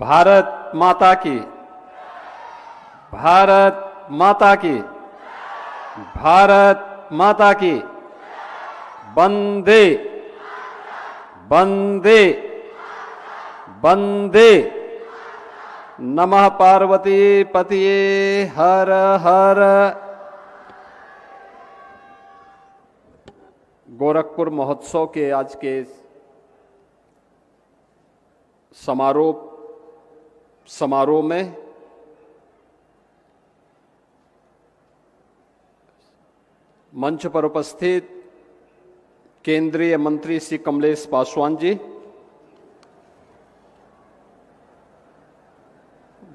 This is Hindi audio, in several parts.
भारत माता की, भारत माता की, भारत माता की। वंदे वंदे वंदे। नमः पार्वती पतिये हर हर। गोरखपुर महोत्सव के आज के समारोह में मंच पर उपस्थित केंद्रीय मंत्री श्री कमलेश पासवान जी,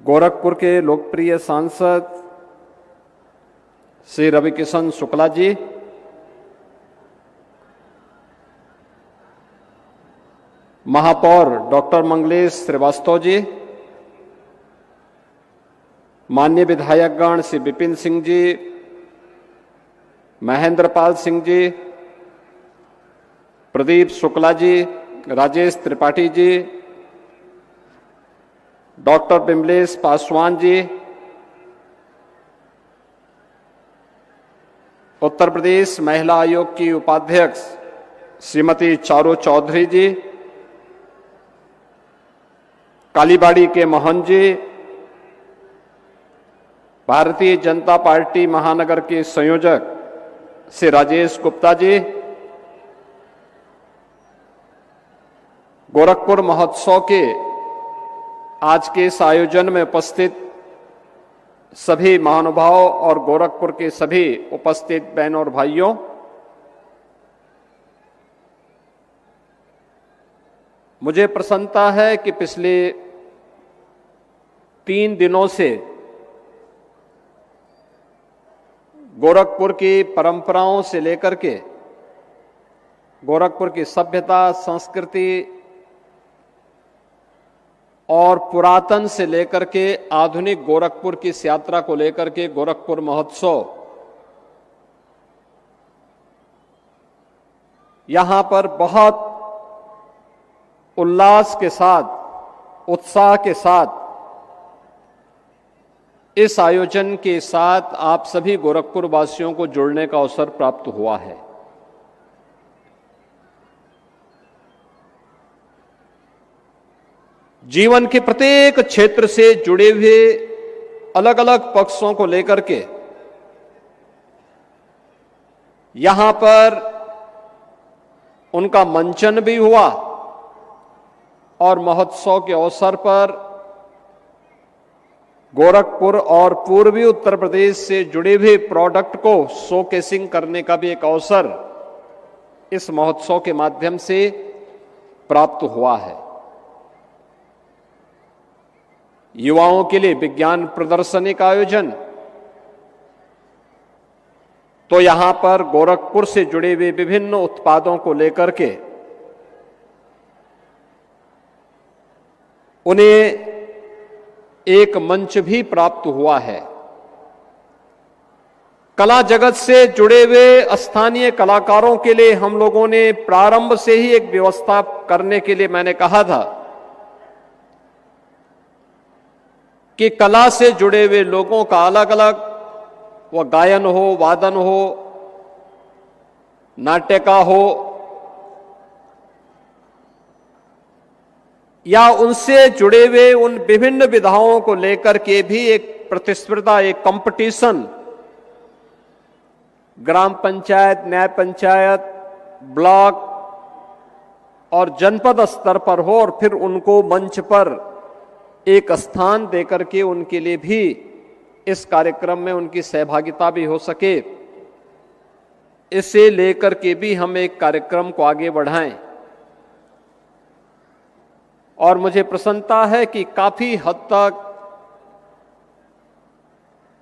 गोरखपुर के लोकप्रिय सांसद श्री रविकिशन शुक्ला जी, महापौर डॉक्टर मंगलेश श्रीवास्तव जी, माननीय विधायकगण श्री विपिन सिंह जी, महेंद्र पाल सिंह जी, प्रदीप शुक्ला जी, राजेश त्रिपाठी जी, डॉक्टर बिमलेश पासवान जी, उत्तर प्रदेश महिला आयोग की उपाध्यक्ष श्रीमती चारू चौधरी जी, कालीबाड़ी के मोहन जी, भारतीय जनता पार्टी महानगर के संयोजक श्री राजेश गुप्ता जी, गोरखपुर महोत्सव के आज के इस आयोजन में उपस्थित सभी महानुभाव और गोरखपुर के सभी उपस्थित बहनों और भाइयों, मुझे प्रसन्नता है कि पिछले 3 दिनों से गोरखपुर की परंपराओं से लेकर के गोरखपुर की सभ्यता, संस्कृति और पुरातन से लेकर के आधुनिक गोरखपुर की इस यात्रा को लेकर के गोरखपुर महोत्सव यहां पर बहुत उल्लास के साथ, उत्साह के साथ इस आयोजन के साथ आप सभी गोरखपुर वासियों को जुड़ने का अवसर प्राप्त हुआ है। जीवन के प्रत्येक क्षेत्र से जुड़े हुए अलग अलग पक्षों को लेकर के यहां पर उनका मंचन भी हुआ और महोत्सव के अवसर पर गोरखपुर और पूर्वी उत्तर प्रदेश से जुड़े हुए प्रोडक्ट को शोकेसिंग करने का भी एक अवसर इस महोत्सव के माध्यम से प्राप्त हुआ है। युवाओं के लिए विज्ञान प्रदर्शनी का आयोजन, तो यहां पर गोरखपुर से जुड़े हुए विभिन्न उत्पादों को लेकर के उन्हें एक मंच भी प्राप्त हुआ है। कला जगत से जुड़े हुए स्थानीय कलाकारों के लिए हम लोगों ने प्रारंभ से ही एक व्यवस्था करने के लिए मैंने कहा था कि कला से जुड़े हुए लोगों का अलग अलग, वह गायन हो, वादन हो, नाट्यका हो या उनसे जुड़े हुए उन विभिन्न विधाओं को लेकर के भी एक प्रतिस्पर्धा, एक कंपटीशन ग्राम पंचायत, न्याय पंचायत, ब्लॉक और जनपद स्तर पर हो और फिर उनको मंच पर एक स्थान देकर के उनके लिए भी इस कार्यक्रम में उनकी सहभागिता भी हो सके, इसे लेकर के भी हम एक कार्यक्रम को आगे बढ़ाएं। और मुझे प्रसन्नता है कि काफी हद तक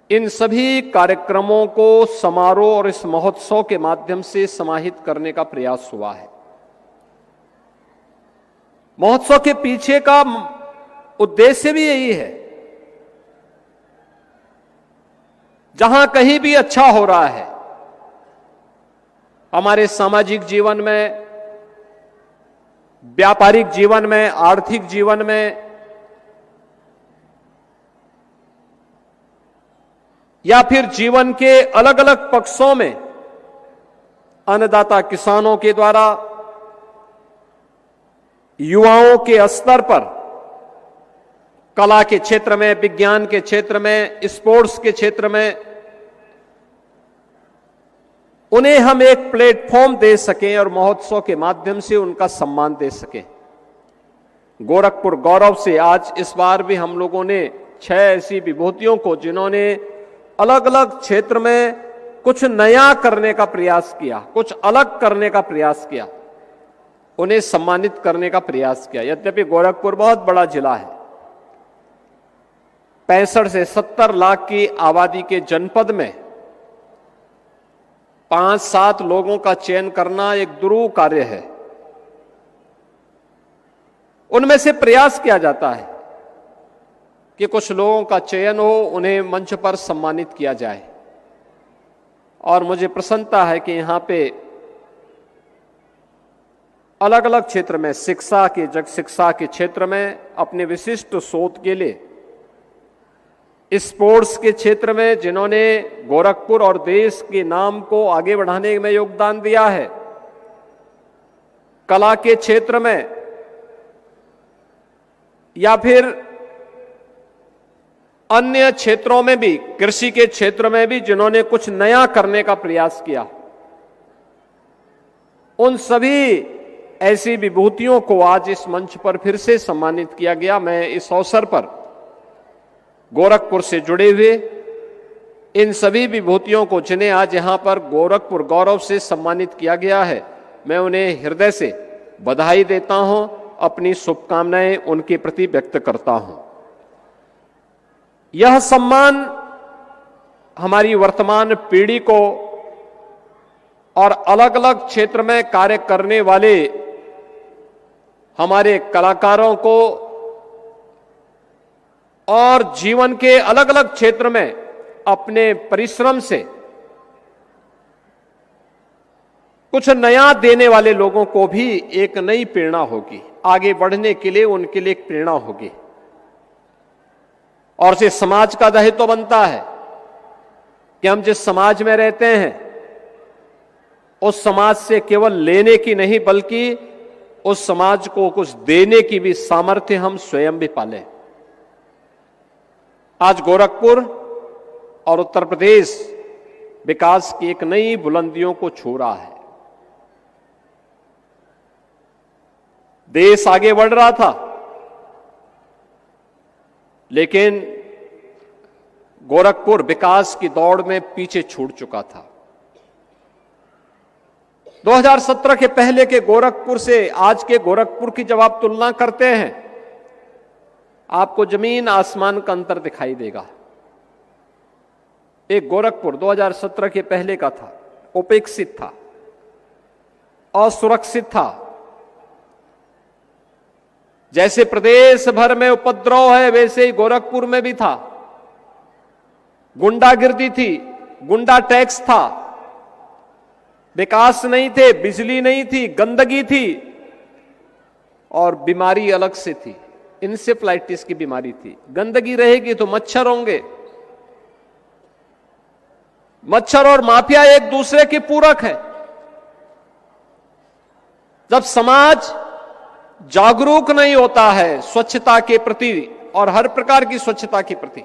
इन सभी कार्यक्रमों को समारोह और इस महोत्सव के माध्यम से समाहित करने का प्रयास हुआ है। महोत्सव के पीछे का उद्देश्य भी यही है, जहां कहीं भी अच्छा हो रहा है हमारे सामाजिक जीवन में, व्यापारिक जीवन में, आर्थिक जीवन में, या फिर जीवन के अलग अलग पक्षों में अन्नदाता किसानों के द्वारा युवाओं के स्तर पर कला के क्षेत्र में, विज्ञान के क्षेत्र में, स्पोर्ट्स के क्षेत्र में उन्हें हम एक प्लेटफॉर्म दे सकें और महोत्सव के माध्यम से उनका सम्मान दे सकें। गोरखपुर गौरव से आज इस बार भी हम लोगों ने 6 ऐसी विभूतियों को, जिन्होंने अलग अलग क्षेत्र में कुछ नया करने का प्रयास किया, कुछ अलग करने का प्रयास किया, उन्हें सम्मानित करने का प्रयास किया। यद्यपि गोरखपुर बहुत बड़ा जिला है, 65 से 70 लाख की आबादी के जनपद में 5-7 लोगों का चयन करना एक दुरूह कार्य है। उनमें से प्रयास किया जाता है कि कुछ लोगों का चयन हो, उन्हें मंच पर सम्मानित किया जाए। और मुझे प्रसन्नता है कि यहां पे अलग अलग क्षेत्र में, शिक्षा के क्षेत्र में अपने विशिष्ट शोध के लिए, स्पोर्ट्स के क्षेत्र में जिन्होंने गोरखपुर और देश के नाम को आगे बढ़ाने में योगदान दिया है, कला के क्षेत्र में या फिर अन्य क्षेत्रों में भी, कृषि के क्षेत्र में भी जिन्होंने कुछ नया करने का प्रयास किया, उन सभी ऐसी विभूतियों को आज इस मंच पर फिर से सम्मानित किया गया। मैं इस अवसर पर गोरखपुर से जुड़े हुए इन सभी विभूतियों को, जिन्हें आज यहां पर गोरखपुर गौरव से सम्मानित किया गया है, मैं उन्हें हृदय से बधाई देता हूं, अपनी शुभकामनाएं उनके प्रति व्यक्त करता हूं। यह सम्मान हमारी वर्तमान पीढ़ी को और अलग अलग क्षेत्र में कार्य करने वाले हमारे कलाकारों को और जीवन के अलग अलग क्षेत्र में अपने परिश्रम से कुछ नया देने वाले लोगों को भी एक नई प्रेरणा होगी, आगे बढ़ने के लिए उनके लिए एक प्रेरणा होगी। और से समाज का दायित्व बनता है कि हम जिस समाज में रहते हैं उस समाज से केवल लेने की नहीं, बल्कि उस समाज को कुछ देने की भी सामर्थ्य हम स्वयं भी पालें। आज गोरखपुर और उत्तर प्रदेश विकास की एक नई बुलंदियों को छू रहा है। देश आगे बढ़ रहा था, लेकिन गोरखपुर विकास की दौड़ में पीछे छूट चुका था। 2017 के पहले के गोरखपुर से आज के गोरखपुर की जब आप तुलना करते हैं, आपको जमीन आसमान का अंतर दिखाई देगा। एक गोरखपुर 2017 के पहले का था, उपेक्षित था, असुरक्षित था। जैसे प्रदेश भर में उपद्रव है, वैसे ही गोरखपुर में भी था। गुंडागिर्दी थी, गुंडा टैक्स था, विकास नहीं थे, बिजली नहीं थी, गंदगी थी और बीमारी अलग से थी, इंसेफ्लाइटिस की बीमारी थी। गंदगी रहेगी तो मच्छर होंगे, मच्छर और माफिया एक दूसरे के पूरक है। जब समाज जागरूक नहीं होता है स्वच्छता के प्रति और हर प्रकार की स्वच्छता के प्रति,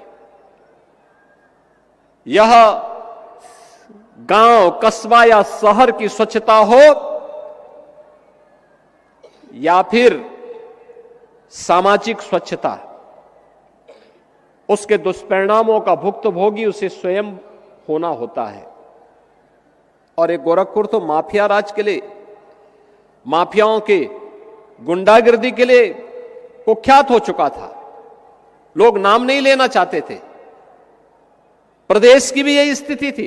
यह गांव, कस्बा या शहर की स्वच्छता हो या फिर सामाजिक स्वच्छता, उसके दुष्परिणामों का भुक्तभोगी उसे स्वयं होना होता है। और एक गोरखपुर तो माफिया राज के लिए, माफियाओं के गुंडागिर्दी के लिए कुख्यात हो चुका था। लोग नाम नहीं लेना चाहते थे। प्रदेश की भी यही स्थिति थी।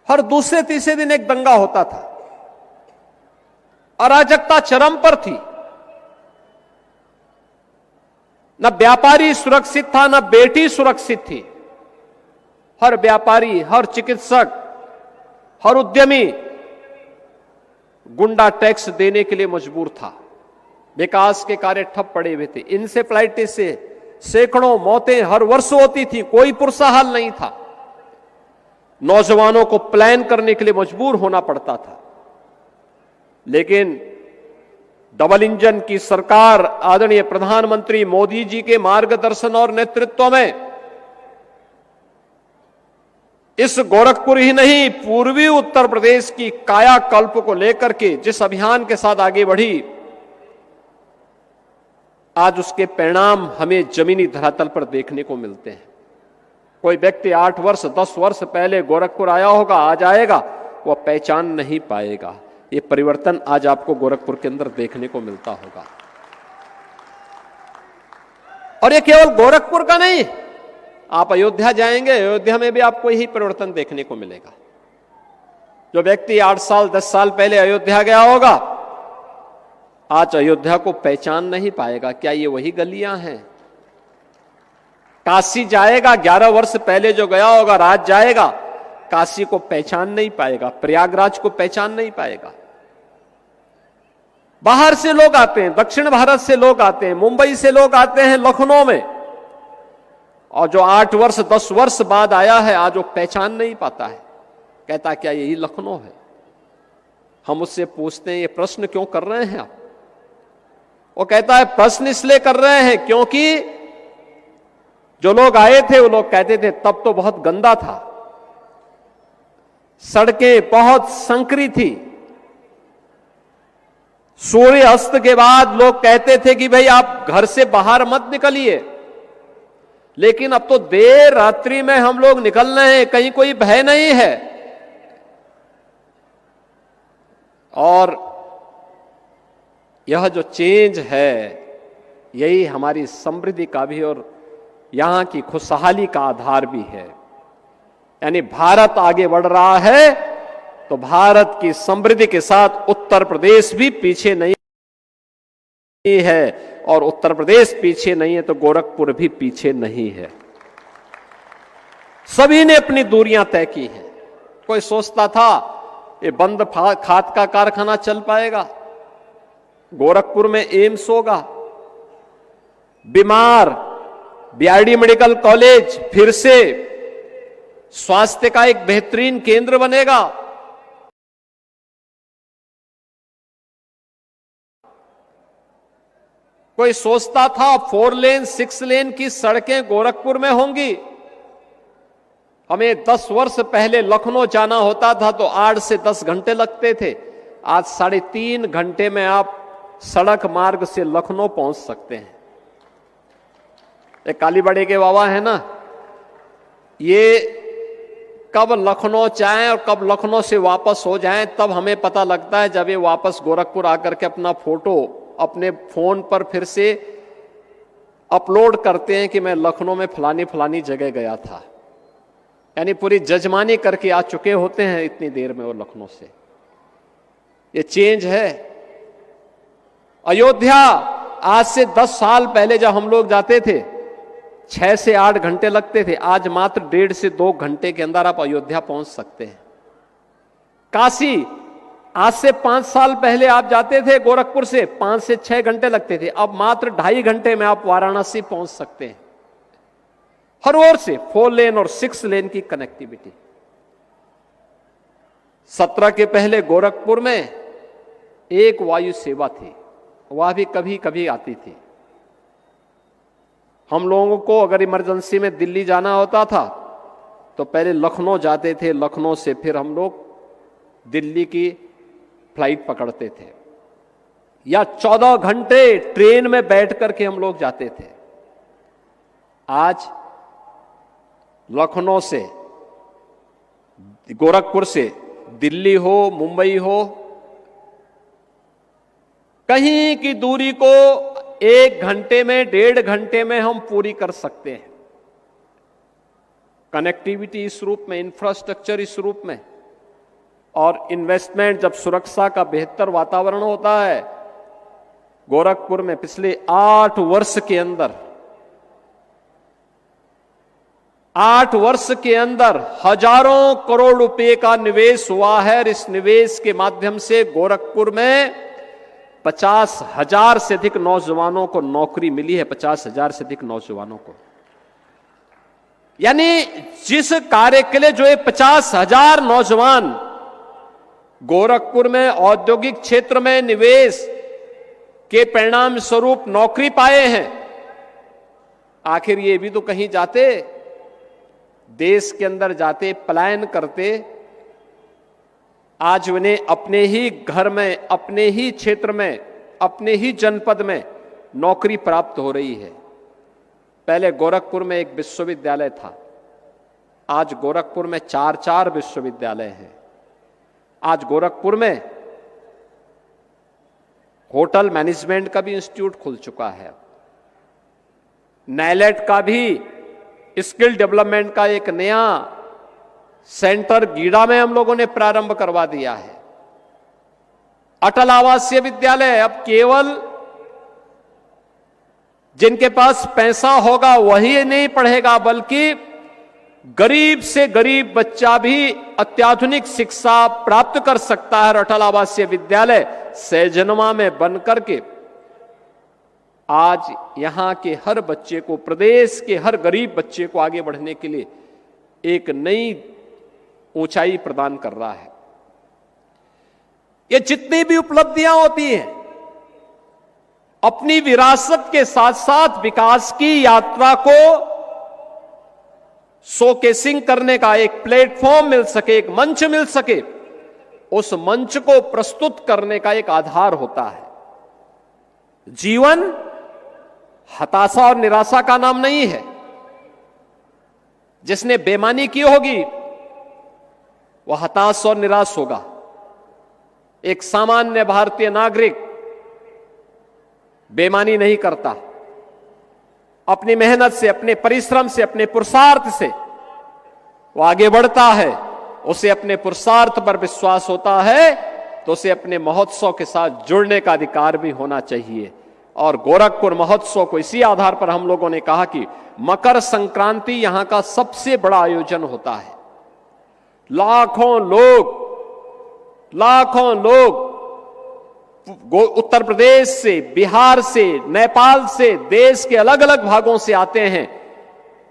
हर दूसरे तीसरे दिन एक दंगा होता था, अराजकता चरम पर थी। न व्यापारी सुरक्षित था, न बेटी सुरक्षित थी। हर व्यापारी, हर चिकित्सक, हर उद्यमी गुंडा टैक्स देने के लिए मजबूर था। विकास के कार्य ठप पड़े हुए थे। इंसेफ्लाइटिस से सैकड़ों मौतें हर वर्ष होती थी, कोई पुरसा हाल नहीं था। नौजवानों को प्लान करने के लिए मजबूर होना पड़ता था। लेकिन डबल इंजन की सरकार आदरणीय प्रधानमंत्री मोदी जी के मार्गदर्शन और नेतृत्व में इस गोरखपुर ही नहीं, पूर्वी उत्तर प्रदेश की कायाकल्प को लेकर के जिस अभियान के साथ आगे बढ़ी, आज उसके परिणाम हमें जमीनी धरातल पर देखने को मिलते हैं। कोई व्यक्ति 8 वर्ष 10 वर्ष पहले गोरखपुर आया होगा, आज आएगा, वह पहचान नहीं पाएगा। ये परिवर्तन आज आपको गोरखपुर के अंदर देखने को मिलता होगा। और ये केवल गोरखपुर का नहीं, आप अयोध्या जाएंगे, अयोध्या में भी आपको यही परिवर्तन देखने को मिलेगा। जो व्यक्ति 8 साल 10 साल पहले अयोध्या गया होगा, आज अयोध्या को पहचान नहीं पाएगा। क्या ये वही गलियां हैं? काशी जाएगा, 11 वर्ष पहले जो गया होगा, राज जाएगा, काशी को पहचान नहीं पाएगा, प्रयागराज को पहचान नहीं पाएगा। बाहर से लोग आते हैं, दक्षिण भारत से लोग आते हैं, मुंबई से लोग आते हैं लखनऊ में, और जो 8 वर्ष 10 वर्ष बाद आया है, आज वो पहचान नहीं पाता है। कहता क्या यही लखनऊ है? हम उससे पूछते हैं ये प्रश्न क्यों कर रहे हैं आप? वो कहता है प्रश्न इसलिए कर रहे हैं क्योंकि जो लोग आए थे वो लोग कहते थे तब तो बहुत गंदा था, सड़कें बहुत संकरी थी, सूर्य अस्त के बाद लोग कहते थे कि भाई आप घर से बाहर मत निकलिए, लेकिन अब तो देर रात्रि में हम लोग निकल रहे हैं, कहीं कोई भय नहीं है। और यह जो चेंज है, यही हमारी समृद्धि का भी और यहां की खुशहाली का आधार भी है। यानी भारत आगे बढ़ रहा है तो भारत की समृद्धि के साथ उत्तर प्रदेश भी पीछे नहीं है, और उत्तर प्रदेश पीछे नहीं है तो गोरखपुर भी पीछे नहीं है। सभी ने अपनी दूरियां तय की हैं। कोई सोचता था ये बंद खाद का कारखाना चल पाएगा, गोरखपुर में एम्स होगा, बीमार बीआरडी मेडिकल कॉलेज फिर से स्वास्थ्य का एक बेहतरीन केंद्र बनेगा। कोई सोचता था 4 लेन 6 लेन की सड़कें गोरखपुर में होंगी। हमें 10 वर्ष पहले लखनऊ जाना होता था तो 8 से 10 घंटे लगते थे, आज 3.5 घंटे में आप सड़क मार्ग से लखनऊ पहुंच सकते हैं। एक कालीबाड़ी के बाबा है ना, ये कब लखनऊ जाएं और कब लखनऊ से वापस हो जाएं तब हमें पता लगता है जब ये वापस गोरखपुर आकर के अपना फोटो अपने फोन पर फिर से अपलोड करते हैं कि मैं लखनऊ में फलानी फलानी जगह गया था। यानी पूरी जजमानी करके आ चुके होते हैं इतनी देर में वो लखनऊ से। ये चेंज है। अयोध्या आज से 10 साल पहले जब हम लोग जाते थे 6 से 8 घंटे लगते थे, आज मात्र 1.5 से 2 घंटे के अंदर आप अयोध्या पहुंच सकते हैं। काशी आज से 5 साल पहले आप जाते थे गोरखपुर से 5 से 6 घंटे लगते थे, अब मात्र 2.5 घंटे में आप वाराणसी पहुंच सकते हैं। हर ओर से 4 लेन और 6 लेन की कनेक्टिविटी। 17 के पहले गोरखपुर में एक वायु सेवा थी, वह भी कभी कभी आती थी। हम लोगों को अगर इमरजेंसी में दिल्ली जाना होता था तो पहले लखनऊ जाते थे, लखनऊ से फिर हम लोग दिल्ली की फ्लाइट पकड़ते थे, या 14 घंटे ट्रेन में बैठ करके हम लोग जाते थे। आज लखनऊ से गोरखपुर से दिल्ली हो, मुंबई हो, कहीं की दूरी को 1 घंटे में 1.5 घंटे में हम पूरी कर सकते हैं। कनेक्टिविटी इस रूप में, इंफ्रास्ट्रक्चर इस रूप में, और इन्वेस्टमेंट जब सुरक्षा का बेहतर वातावरण होता है। गोरखपुर में पिछले 8 वर्ष के अंदर 8 वर्ष के अंदर हजारों करोड़ रुपए का निवेश हुआ है, और इस निवेश के माध्यम से गोरखपुर में 50,000 से अधिक नौजवानों को नौकरी मिली है, 50,000 से अधिक नौजवानों को। यानी जिस कार्य के लिए जो ये 50,000 नौजवान गोरखपुर में औद्योगिक क्षेत्र में निवेश के परिणाम स्वरूप नौकरी पाए हैं, आखिर ये भी तो कहीं जाते, देश के अंदर जाते, पलायन करते। आज उन्हें अपने ही घर में, अपने ही क्षेत्र में, अपने ही जनपद में नौकरी प्राप्त हो रही है। पहले गोरखपुर में एक विश्वविद्यालय था, आज गोरखपुर में 4 विश्वविद्यालय हैं। आज गोरखपुर में होटल मैनेजमेंट का भी इंस्टीट्यूट खुल चुका है। नाइलेट का भी स्किल डेवलपमेंट का एक नया सेंटर गीड़ा में हम लोगों ने प्रारंभ करवा दिया है। अटल आवासीय विद्यालय अब केवल जिनके पास पैसा होगा वही नहीं पढ़ेगा, बल्कि गरीब से गरीब बच्चा भी अत्याधुनिक शिक्षा प्राप्त कर सकता है। अटल आवासीय विद्यालय सैजनवा में बनकर के आज यहां के हर बच्चे को, प्रदेश के हर गरीब बच्चे को आगे बढ़ने के लिए एक नई ऊंचाई प्रदान कर रहा है। ये जितनी भी उपलब्धियां होती हैं, अपनी विरासत के साथ साथ विकास की यात्रा को शोकेसिंग करने का एक प्लेटफॉर्म मिल सके, एक मंच मिल सके, उस मंच को प्रस्तुत करने का एक आधार होता है। जीवन हताशा और निराशा का नाम नहीं है। जिसने बेईमानी की होगी वह हताश और निराश होगा। एक सामान्य भारतीय नागरिक बेईमानी नहीं करता, अपनी मेहनत से, अपने परिश्रम से, अपने पुरुषार्थ से वो आगे बढ़ता है। उसे अपने पुरुषार्थ पर विश्वास होता है तो उसे अपने महोत्सव के साथ जुड़ने का अधिकार भी होना चाहिए। और गोरखपुर महोत्सव को इसी आधार पर हम लोगों ने कहा कि मकर संक्रांति यहां का सबसे बड़ा आयोजन होता है। लाखों लोग उत्तर प्रदेश से, बिहार से, नेपाल से, देश के अलग अलग भागों से आते हैं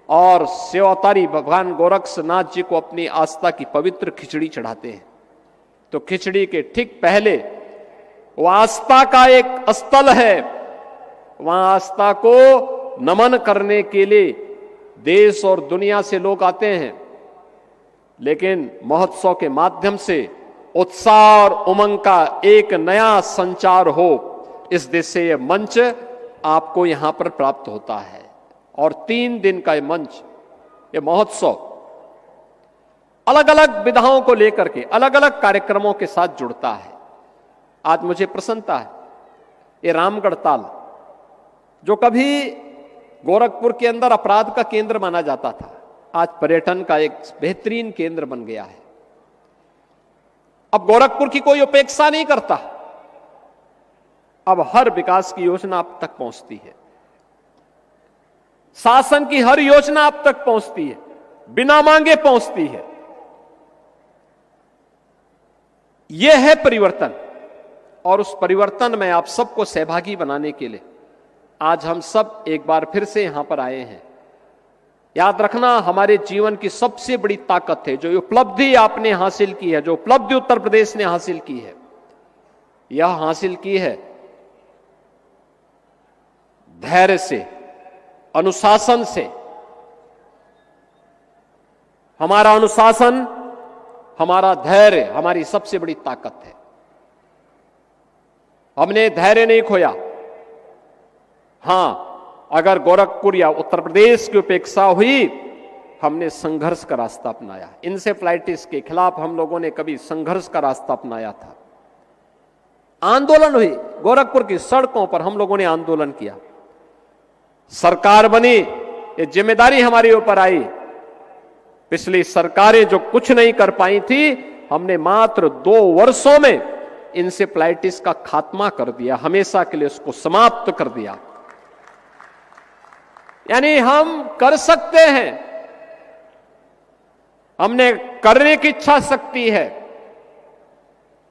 और सेवातारी भगवान गोरक्षनाथ जी को अपनी आस्था की पवित्र खिचड़ी चढ़ाते हैं। तो खिचड़ी के ठीक पहले वो आस्था का एक स्थल है, वहां आस्था को नमन करने के लिए देश और दुनिया से लोग आते हैं। लेकिन महोत्सव के माध्यम से उत्साह और उमंग का एक नया संचार हो, इस दिशा से यह मंच आपको यहां पर प्राप्त होता है। और 3 दिन का यह मंच, यह महोत्सव अलग अलग विधाओं को लेकर के अलग अलग कार्यक्रमों के साथ जुड़ता है। आज मुझे प्रसन्नता है, ये रामगढ़ ताल जो कभी गोरखपुर के अंदर अपराध का केंद्र माना जाता था, आज पर्यटन का एक बेहतरीन केंद्र बन गया है। अब गोरखपुर की कोई उपेक्षा नहीं करता, अब हर विकास की योजना आप तक पहुंचती है, शासन की हर योजना आप तक पहुंचती है, बिना मांगे पहुंचती है। यह है परिवर्तन। और उस परिवर्तन में आप सबको सहभागी बनाने के लिए आज हम सब एक बार फिर से यहां पर आए हैं। याद रखना, हमारे जीवन की सबसे बड़ी ताकत है जो उपलब्धि आपने हासिल की है, जो उपलब्धि उत्तर प्रदेश ने हासिल की है, यह हासिल की है धैर्य से, अनुशासन से। हमारा अनुशासन, हमारा धैर्य हमारी सबसे बड़ी ताकत है। हमने धैर्य नहीं खोया। हां, अगर गोरखपुर या उत्तर प्रदेश की उपेक्षा हुई, हमने संघर्ष का रास्ता अपनाया। इंसेफ्लाइटिस के खिलाफ हम लोगों ने कभी संघर्ष का रास्ता अपनाया था। आंदोलन हुई, गोरखपुर की सड़कों पर हम लोगों ने आंदोलन किया। सरकार बनी, ये जिम्मेदारी हमारे ऊपर आई। पिछली सरकारें जो कुछ नहीं कर पाई थी, हमने मात्र 2 वर्षों में इंसेफ्लाइटिस का खात्मा कर दिया, हमेशा के लिए उसको समाप्त कर दिया। यानी हम कर सकते हैं, हमने करने की इच्छा शक्ति है।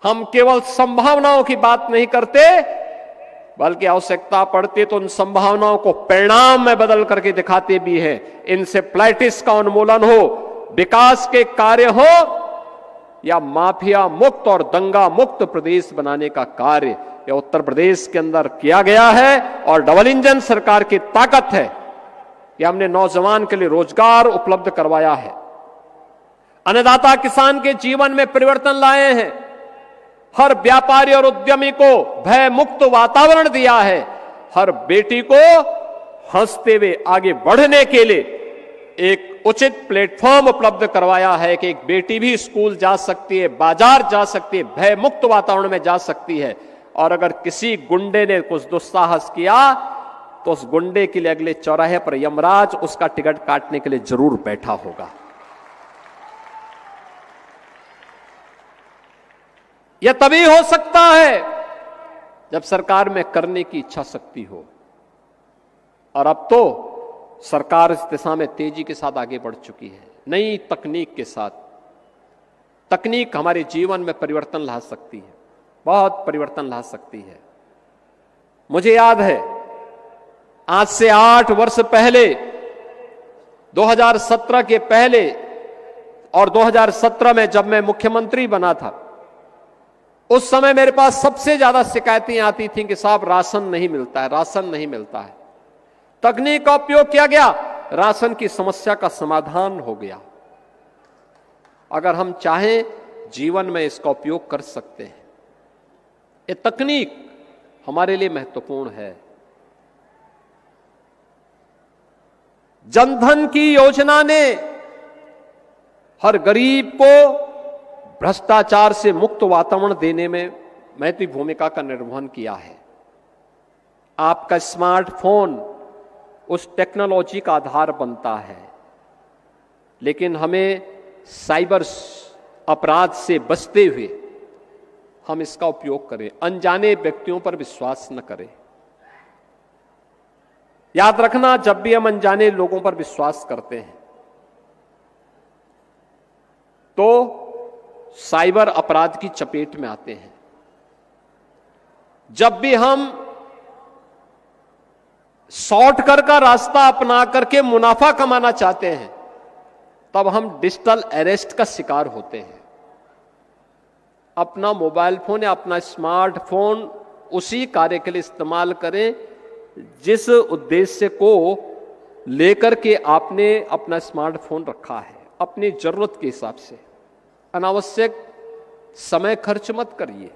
हम केवल संभावनाओं की बात नहीं करते, बल्कि आवश्यकता पड़ती तो उन संभावनाओं को परिणाम में बदल करके दिखाते भी हैं। इंसेफ्लाइटिस का उन्मूलन हो, विकास के कार्य हो, या माफिया मुक्त और दंगा मुक्त प्रदेश बनाने का कार्य यह उत्तर प्रदेश के अंदर किया गया है। और डबल इंजन सरकार की ताकत है कि हमने नौजवान के लिए रोजगार उपलब्ध करवाया है, अन्नदाता किसान के जीवन में परिवर्तन लाए हैं, हर व्यापारी और उद्यमी को भय मुक्त वातावरण दिया है, हर बेटी को हंसते हुए आगे बढ़ने के लिए एक उचित प्लेटफॉर्म उपलब्ध करवाया है कि एक बेटी भी स्कूल जा सकती है, बाजार जा सकती है, भय मुक्त वातावरण में जा सकती है। और अगर किसी गुंडे ने कुछ दुस्साहस किया तो उस गुंडे के लिए अगले चौराहे पर यमराज उसका टिकट काटने के लिए जरूर बैठा होगा। यह तभी हो सकता है जब सरकार में करने की इच्छा शक्ति हो। और अब तो सरकार इस दिशा में तेजी के साथ आगे बढ़ चुकी है, नई तकनीक के साथ। तकनीक हमारे जीवन में परिवर्तन ला सकती है, बहुत परिवर्तन ला सकती है। मुझे याद है आज से 8 वर्ष पहले, 2017 के पहले और 2017 में जब मैं मुख्यमंत्री बना था, उस समय मेरे पास सबसे ज्यादा शिकायतें आती थीं कि साहब राशन नहीं मिलता है, राशन नहीं मिलता है। तकनीक का उपयोग किया गया, राशन की समस्या का समाधान हो गया। अगर हम चाहें जीवन में इसका उपयोग कर सकते हैं। ये तकनीक हमारे लिए महत्वपूर्ण है। जनधन की योजना ने हर गरीब को भ्रष्टाचार से मुक्त वातावरण देने में महत्वपूर्ण भूमिका का निर्वहन किया है। आपका स्मार्टफोन उस टेक्नोलॉजी का आधार बनता है, लेकिन हमें साइबर अपराध से बचते हुए हम इसका उपयोग करें, अनजाने व्यक्तियों पर विश्वास न करें। याद रखना, जब भी हम अनजाने लोगों पर विश्वास करते हैं तो साइबर अपराध की चपेट में आते हैं। जब भी हम शॉर्टकट का रास्ता अपना करके मुनाफा कमाना चाहते हैं, तब हम डिजिटल अरेस्ट का शिकार होते हैं। अपना मोबाइल फोन या अपना स्मार्टफोन उसी कार्य के लिए इस्तेमाल करें जिस उद्देश्य को लेकर के आपने अपना स्मार्टफोन रखा है, अपनी जरूरत के हिसाब से। अनावश्यक समय खर्च मत करिए।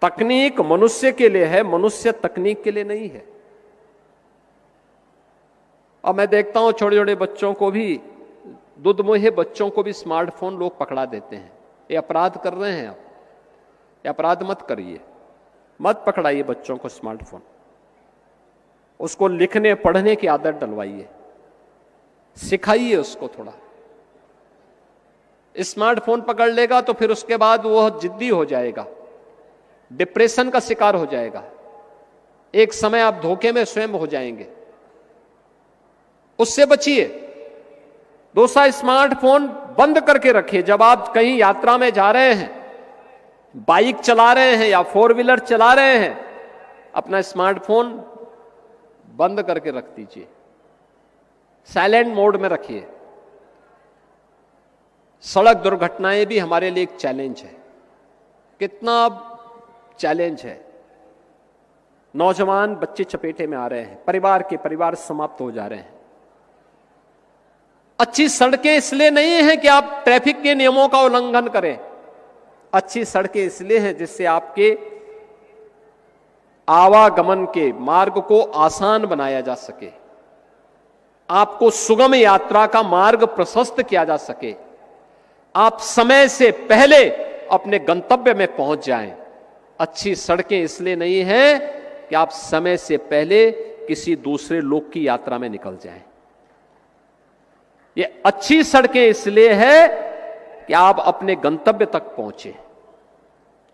तकनीक मनुष्य के लिए है, मनुष्य तकनीक के लिए नहीं है। और मैं देखता हूं छोटे छोटे बच्चों को भी, दुधमुहे बच्चों को भी स्मार्टफोन लोग पकड़ा देते हैं। ये अपराध कर रहे हैं आप, ये अपराध मत करिए, मत पकड़ाइए बच्चों को स्मार्टफोन। उसको लिखने पढ़ने की आदत डलवाइए, सिखाइए उसको थोड़ा। स्मार्टफोन पकड़ लेगा तो फिर उसके बाद वो जिद्दी हो जाएगा, डिप्रेशन का शिकार हो जाएगा। एक समय आप धोखे में स्वयं हो जाएंगे, उससे बचिए। दूसरा, स्मार्टफोन बंद करके रखिए। जब आप कहीं यात्रा में जा रहे हैं, बाइक चला रहे हैं या 4 व्हीलर चला रहे हैं, अपना स्मार्टफोन बंद करके रख दीजिए, साइलेंट मोड में रखिए। सड़क दुर्घटनाएं भी हमारे लिए एक चैलेंज है। कितना चैलेंज है, नौजवान बच्चे चपेटे में आ रहे हैं, परिवार समाप्त हो जा रहे हैं। अच्छी सड़कें इसलिए नहीं है कि आप ट्रैफिक के नियमों का उल्लंघन करें, अच्छी सड़कें इसलिए हैं जिससे आपके आवागमन के मार्ग को आसान बनाया जा सके, आपको सुगम यात्रा का मार्ग प्रशस्त किया जा सके, आप समय से पहले अपने गंतव्य में पहुंच जाएं। अच्छी सड़कें इसलिए नहीं हैं कि आप समय से पहले किसी दूसरे लोग की यात्रा में निकल जाएं। ये अच्छी सड़कें इसलिए है कि आप अपने गंतव्य तक पहुंचे,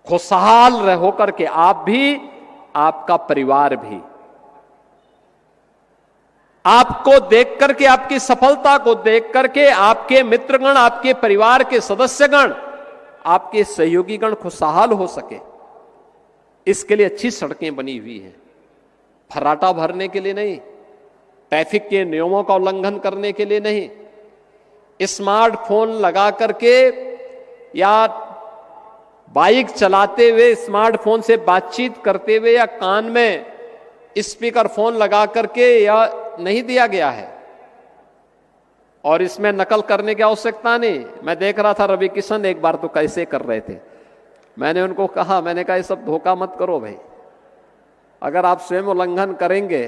खुशहाल रहो करके, आप भी, आपका परिवार भी। आपको देख करके, आपकी सफलता को देख करके आपके मित्रगण, आपके परिवार के सदस्यगण, आपके सहयोगीगण खुशहाल हो सके। इसके लिए अच्छी सड़कें बनी हुई हैं, फर्राटा भरने के लिए नहीं, ट्रैफिक के नियमों का उल्लंघन करने के लिए नहीं। स्मार्टफोन लगा करके या बाइक चलाते हुए स्मार्टफोन से बातचीत करते हुए या कान में स्पीकर फोन लगा करके या नहीं दिया गया है, और इसमें नकल करने की आवश्यकता नहीं। मैं देख रहा था रवि किशन एक बार तो कैसे कर रहे थे, मैंने उनको कहा, मैंने कहा ये सब धोखा मत करो भाई, अगर आप स्वयं उल्लंघन करेंगे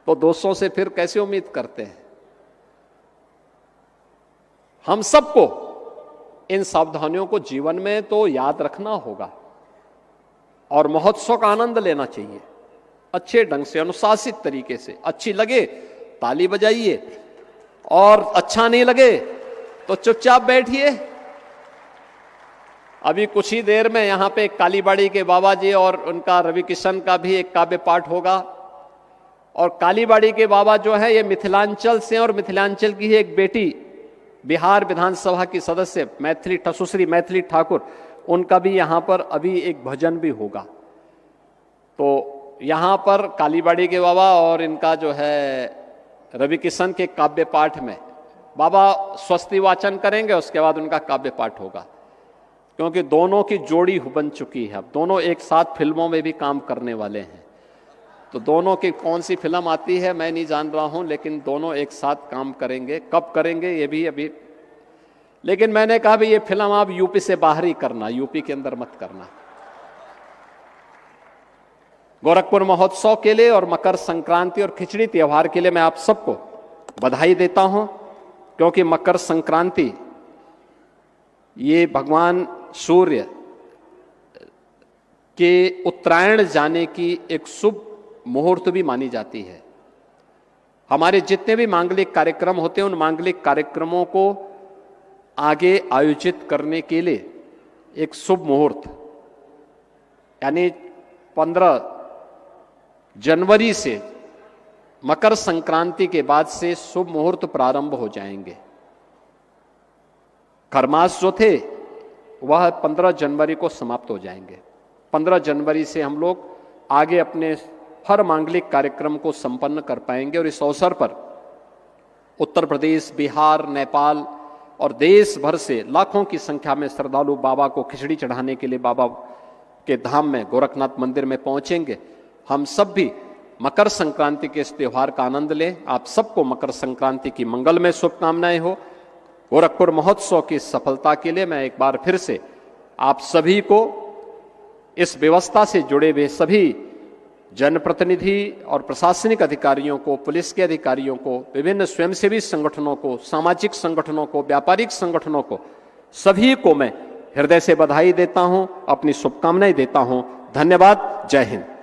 तो दोस्तों से फिर कैसे उम्मीद करते हैं। हम सबको इन सावधानियों को जीवन में तो याद रखना होगा और महोत्सव का आनंद लेना चाहिए अच्छे ढंग से, अनुशासित तरीके से। अच्छी लगे ताली बजाइए, और अच्छा नहीं लगे तो चुपचाप बैठिए। अभी कुछ ही देर में यहां पे कालीबाड़ी के बाबा जी और उनका रवि किशन का भी एक काव्य पाठ होगा। और कालीबाड़ी के बाबा जो है ये मिथिलांचल से, और मिथिलांचल की ही एक बेटी बिहार विधानसभा की सदस्य मैथिली सुश्री मैथिली ठाकुर, उनका भी यहां पर अभी एक भजन भी होगा। तो यहां पर कालीबाड़ी के बाबा और इनका जो है रवि किशन के काव्य पाठ में बाबा स्वस्ति वाचन करेंगे, उसके बाद उनका काव्य पाठ होगा, क्योंकि दोनों की जोड़ी बन चुकी है। अब दोनों एक साथ फिल्मों में भी काम करने वाले हैं, तो दोनों की कौन सी फिल्म आती है मैं नहीं जान रहा हूं, लेकिन दोनों एक साथ काम करेंगे। कब करेंगे ये भी अभी, लेकिन मैंने कहा भी ये फिल्म आप यूपी से बाहर ही करना, यूपी के अंदर मत करना। गोरखपुर महोत्सव के लिए और मकर संक्रांति और खिचड़ी त्योहार के लिए मैं आप सबको बधाई देता हूं, क्योंकि मकर संक्रांति ये भगवान सूर्य के उत्तरायण जाने की एक शुभ मुहूर्त भी मानी जाती है। हमारे जितने भी मांगलिक कार्यक्रम होते हैं, उन मांगलिक कार्यक्रमों को आगे आयोजित करने के लिए एक शुभ मुहूर्त, यानी 15 जनवरी से मकर संक्रांति के बाद से शुभ मुहूर्त प्रारंभ हो जाएंगे। खरमास जो थे वह 15 जनवरी को समाप्त हो जाएंगे। 15 जनवरी से हम लोग आगे अपने हर मांगलिक कार्यक्रम को संपन्न कर पाएंगे। और इस अवसर पर उत्तर प्रदेश, बिहार, नेपाल और देश भर से लाखों की संख्या में श्रद्धालु बाबा को खिचड़ी चढ़ाने के लिए बाबा के धाम में गोरखनाथ मंदिर में पहुंचेंगे। हम सब भी मकर संक्रांति के इस त्योहार का आनंद लें। आप सबको मकर संक्रांति की मंगलमय शुभकामनाएं हो। गोरखपुर महोत्सव की सफलता के लिए मैं एक बार फिर से आप सभी को, इस व्यवस्था से जुड़े हुए सभी जनप्रतिनिधि और प्रशासनिक अधिकारियों को, पुलिस के अधिकारियों को, विभिन्न स्वयंसेवी संगठनों को, सामाजिक संगठनों को, व्यापारिक संगठनों को, सभी को मैं हृदय से बधाई देता हूं, अपनी शुभकामनाएं देता हूं। धन्यवाद। जय हिंद।